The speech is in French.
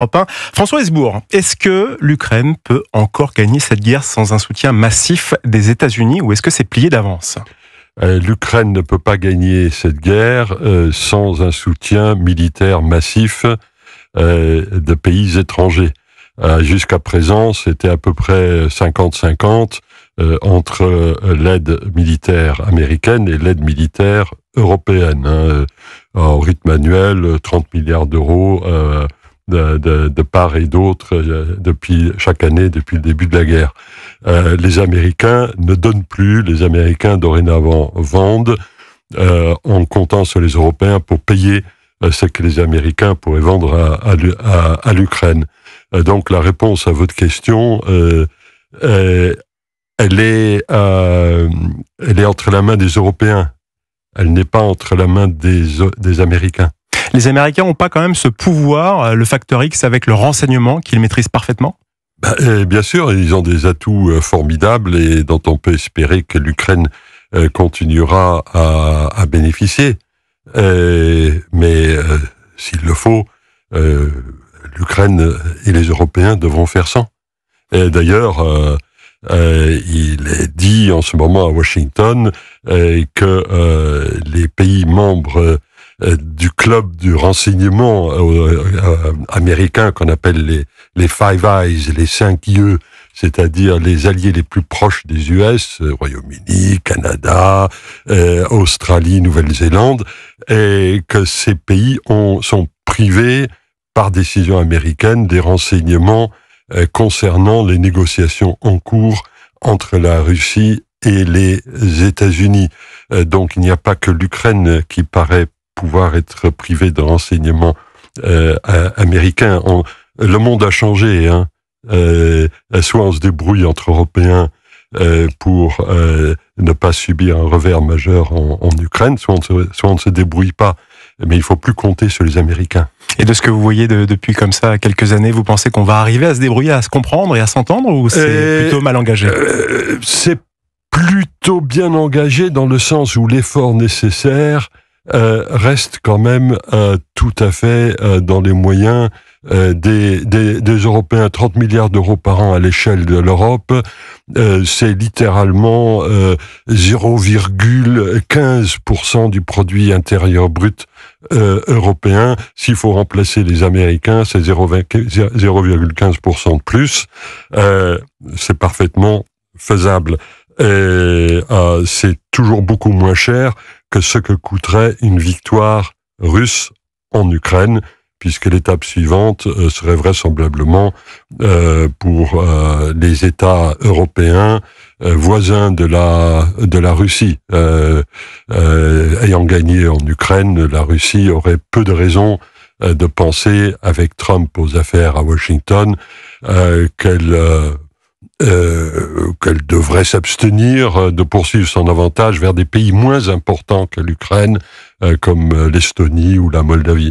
Europe 1. François Hesbourg, est-ce que l'Ukraine peut encore gagner cette guerre sans un soutien massif des États-Unis ou est-ce que c'est plié d'avance ? L'Ukraine ne peut pas gagner cette guerre sans un soutien militaire massif de pays étrangers. Jusqu'à présent, c'était à peu près 50-50 entre l'aide militaire américaine et l'aide militaire européenne. Au rythme annuel, 30 milliards d'euros de part et d'autre depuis chaque année, depuis le début de la guerre. Les Américains ne donnent plus, les Américains dorénavant vendent en comptant sur les Européens pour payer ce que les Américains pourraient vendre à l'Ukraine. Donc la réponse à votre question, elle est entre la main des Européens. Elle n'est pas entre la main des Américains. Les Américains n'ont pas quand même ce pouvoir, le facteur X avec le renseignement qu'ils maîtrisent parfaitement ? Bien sûr, ils ont des atouts formidables et dont on peut espérer que l'Ukraine continuera à bénéficier. Mais s'il le faut, l'Ukraine et les Européens devront faire sans. Et d'ailleurs, il est dit en ce moment à Washington que les pays membres du club du renseignement américain qu'on appelle les Five Eyes, les 5 yeux, c'est-à-dire les alliés les plus proches des US, Royaume-Uni, Canada, Australie, Nouvelle-Zélande, et que ces pays sont privés par décision américaine des renseignements concernant les négociations en cours entre la Russie et les États-Unis. Donc il n'y a pas que l'Ukraine qui paraît pouvoir être privée de renseignements américains. Le monde a changé, soit on se débrouille entre Européens pour ne pas subir un revers majeur en Ukraine, soit on ne se débrouille pas. Mais il ne faut plus compter sur les Américains. Et de ce que vous voyez depuis comme ça quelques années, vous pensez qu'on va arriver à se débrouiller, à se comprendre et à s'entendre, ou c'est plutôt mal engagé ? C'est plutôt bien engagé dans le sens où l'effort nécessaire reste quand même tout à fait dans les moyens des Européens. 30 milliards d'euros par an à l'échelle de l'Europe, c'est littéralement 0,15% du produit intérieur brut européen. S'il faut remplacer les Américains, c'est 0,15% de plus. C'est parfaitement faisable. C'est toujours beaucoup moins cher que ce que coûterait une victoire russe en Ukraine, puisque l'étape suivante serait vraisemblablement pour les États européens voisins de la Russie. Ayant gagné en Ukraine, la Russie aurait peu de raisons de penser, avec Trump aux affaires à Washington, qu'elle devrait s'abstenir de poursuivre son avantage vers des pays moins importants que l'Ukraine, comme l'Estonie ou la Moldavie.